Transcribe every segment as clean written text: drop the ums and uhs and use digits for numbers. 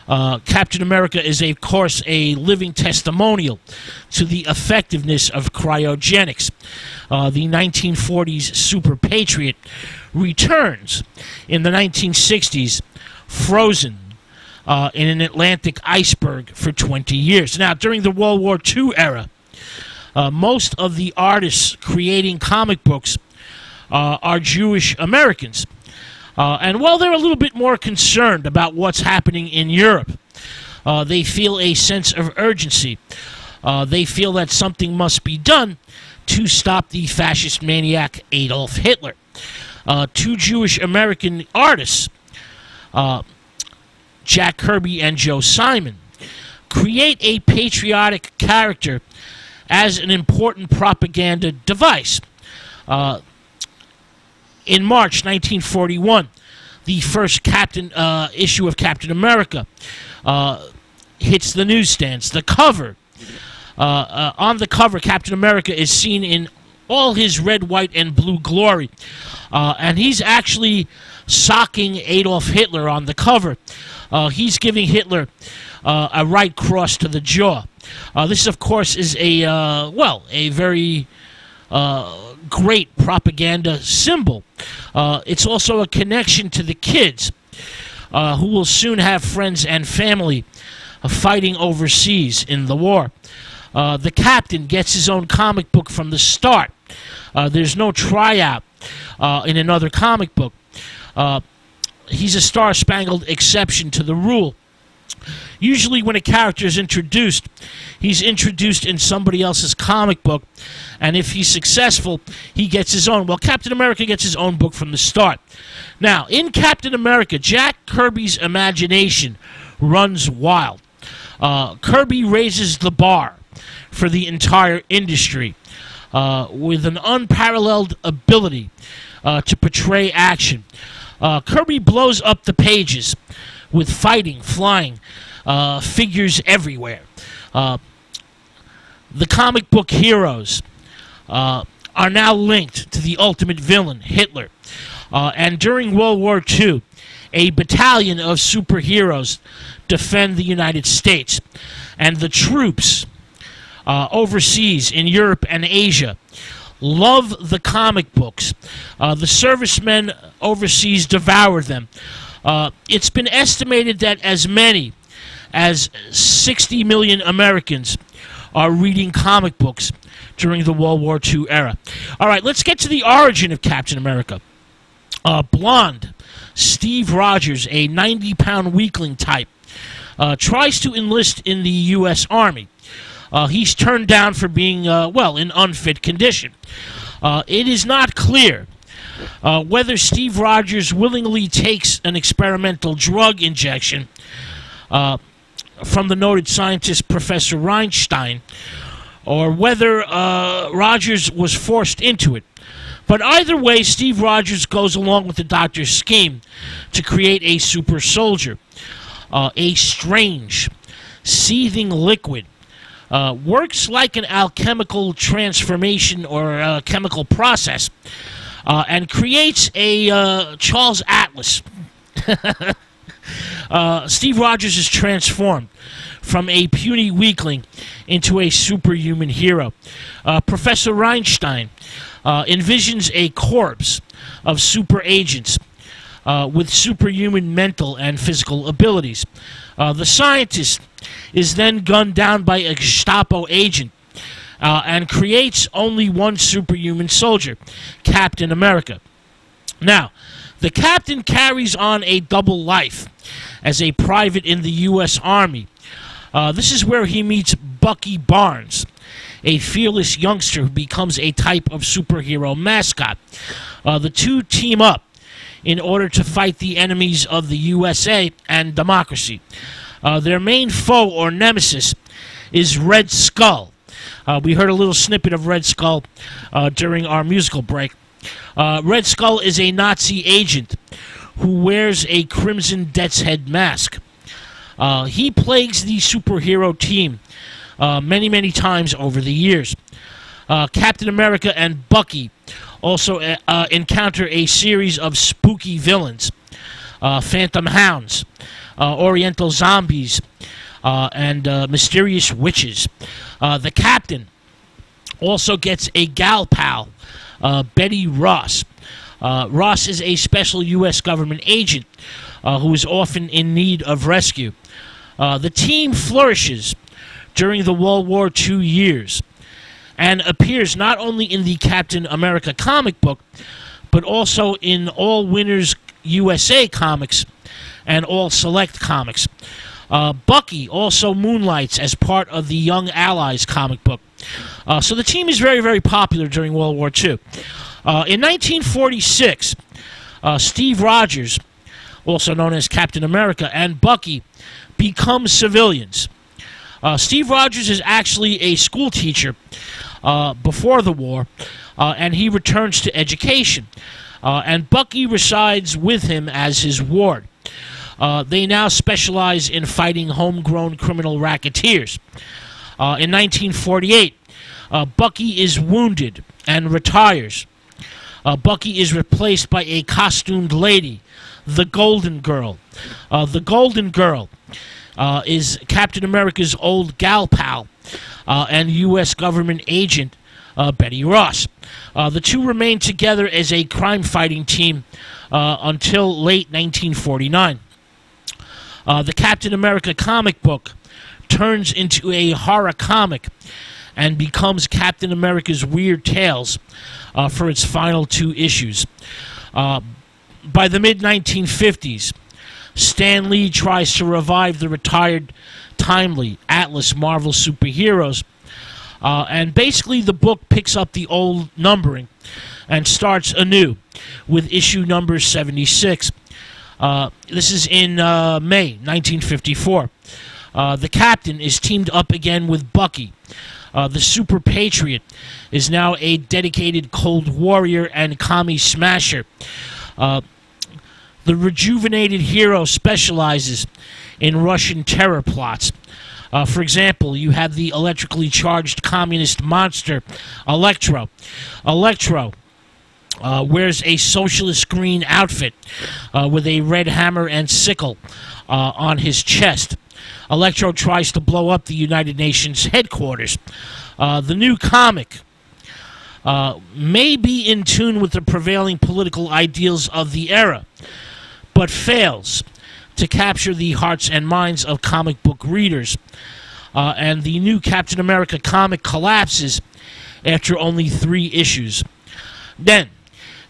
Captain America is, of course, a living testimonial to the effectiveness of cryogenics. The 1940s super patriot returns in the 1960s, frozen in an Atlantic iceberg for 20 years. Now, during the World War II era, most of the artists creating comic books are Jewish Americans. And while they're a little bit more concerned about what's happening in Europe, they feel a sense of urgency. They feel that something must be done to stop the fascist maniac Adolf Hitler. Two Jewish American artists, Jack Kirby and Joe Simon, create a patriotic character as an important propaganda device. In March 1941, the first issue of Captain America hits the newsstands. The cover, on the cover, Captain America is seen in all his red, white, and blue glory. And he's actually socking Adolf Hitler on the cover. He's giving Hitler a right cross to the jaw. This, of course, is a very great propaganda symbol. It's also a connection to the kids who will soon have friends and family fighting overseas in the war. The Captain gets his own comic book from the start. There's no tryout in another comic book. He's a star-spangled exception to the rule. Usually when a character is introduced, he's introduced in somebody else's comic book, and if he's successful, he gets his own. Well, Captain America gets his own book from the start. Now, in Captain America, Jack Kirby's imagination runs wild. Kirby raises the bar for the entire industry with an unparalleled ability to portray action. Kirby blows up the pages with fighting, flying, figures everywhere. The comic book heroes are now linked to the ultimate villain, Hitler. And during World War II, a battalion of superheroes defend the United States. And the troops overseas in Europe and Asia love the comic books. The servicemen overseas devour them. It's been estimated that as many as 60 million Americans are reading comic books during the World War II era. All right, let's get to the origin of Captain America. Blonde Steve Rogers, a 90-pound weakling type, tries to enlist in the U.S. Army. He's turned down for being, in unfit condition. It is not clear whether Steve Rogers willingly takes an experimental drug injection from the noted scientist Professor Reinstein, or whether Rogers was forced into it. But either way, Steve Rogers goes along with the doctor's scheme to create a super soldier. A strange, seething liquid works like an alchemical transformation or a chemical process and creates a Charles Atlas. Steve Rogers is transformed from a puny weakling into a superhuman hero. Professor Reinstein envisions a corps of super agents with superhuman mental and physical abilities. The scientist is then gunned down by a Gestapo agent and creates only one superhuman soldier, Captain America. Now, the Captain carries on a double life as a private in the U.S. Army. This is where he meets Bucky Barnes, a fearless youngster who becomes a type of superhero mascot. The two team up in order to fight the enemies of the USA and democracy. Their main foe or nemesis is Red Skull. We heard a little snippet of Red Skull during our musical break. Red Skull is a Nazi agent who wears a crimson death's head mask. He plagues the superhero team many times over the years. Captain America and Bucky also encounter a series of spooky villains, phantom hounds, Oriental zombies, and mysterious witches. The Captain also gets a gal pal, Betty Ross. Ross is a special U.S. government agent who is often in need of rescue. The team flourishes during the World War II years and appears not only in the Captain America comic book, but also in All Winners USA comics and All Select comics. Bucky also moonlights as part of the Young Allies comic book. So the team is very, very popular during World War II. In 1946, Steve Rogers, also known as Captain America, and Bucky become civilians. Steve Rogers is actually a school teacher before the war, and he returns to education. And Bucky resides with him as his ward. They now specialize in fighting homegrown criminal racketeers. In 1948, Bucky is wounded and retires. Bucky is replaced by a costumed lady, the Golden Girl. The Golden Girl is Captain America's old gal pal and U.S. government agent, Betty Ross. The two remain together as a crime-fighting team until late 1949. The Captain America comic book turns into a horror comic and becomes Captain America's Weird Tales for its final 2 issues. By the mid-1950s, Stan Lee tries to revive the retired Timely Atlas Marvel superheroes, and basically the book picks up the old numbering and starts anew with issue number 76. This is in May 1954. The Captain is teamed up again with Bucky. The Super Patriot is now a dedicated Cold Warrior and commie smasher. The rejuvenated hero specializes in Russian terror plots. For example, you have the electrically charged communist monster, Electro. Electro wears a socialist green outfit with a red hammer and sickle on his chest. Electro tries to blow up the United Nations headquarters. The new comic may be in tune with the prevailing political ideals of the era, but fails to capture the hearts and minds of comic book readers. And the new Captain America comic collapses after only 3 issues. Then,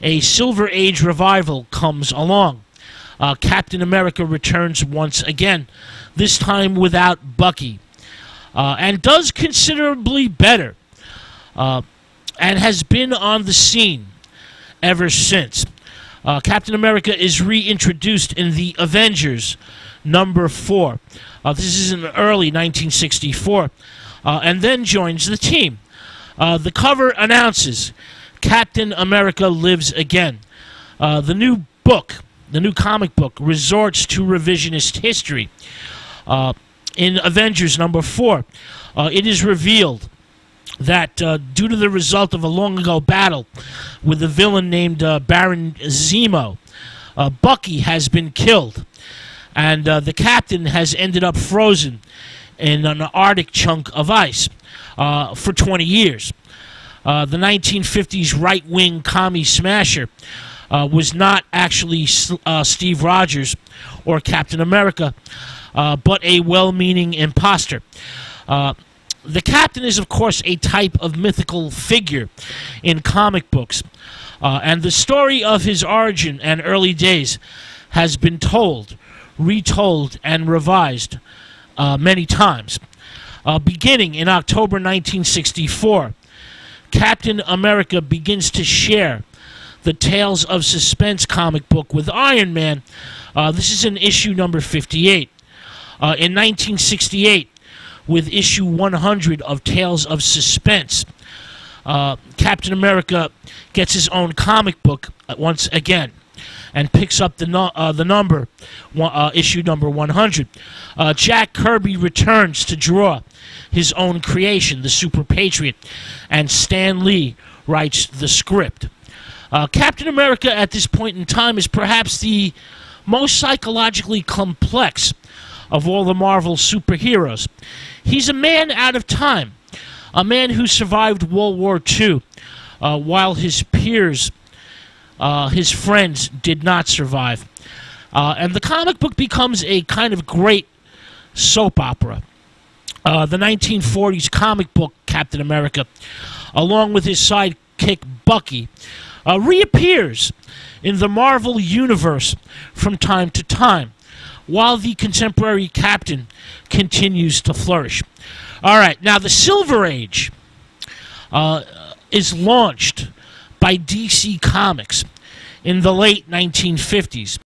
a Silver Age revival comes along. Captain America returns once again, this time without Bucky, and does considerably better, and has been on the scene ever since. Captain America is reintroduced in the Avengers number 4. This is in early 1964, and then joins the team. The cover announces Captain America lives again. The new book, the new comic book, resorts to revisionist history. In Avengers number 4, it is revealed that due to the result of a long-ago battle with a villain named Baron Zemo, Bucky has been killed, and the Captain has ended up frozen in an Arctic chunk of ice for 20 years. The 1950s right-wing commie smasher was not actually Steve Rogers or Captain America, but a well-meaning imposter. The Captain is, of course, a type of mythical figure in comic books, and the story of his origin and early days has been told, retold, and revised many times. Beginning in October 1964, Captain America begins to share the Tales of Suspense comic book with Iron Man. This is in issue number 58. In 1968, with issue 100 of Tales of Suspense, Captain America gets his own comic book once again and picks up the number, issue number 100. Jack Kirby returns to draw his own creation, the Super Patriot, and Stan Lee writes the script. Captain America at this point in time is perhaps the most psychologically complex of all the Marvel superheroes. He's a man out of time, a man who survived World War II, while his peers, his friends, did not survive. And the comic book becomes a kind of great soap opera. The 1940s comic book Captain America, along with his sidekick Bucky, reappears in the Marvel Universe from time to time, while the contemporary Captain continues to flourish. All right, now the Silver Age is launched by DC Comics in the late 1950s.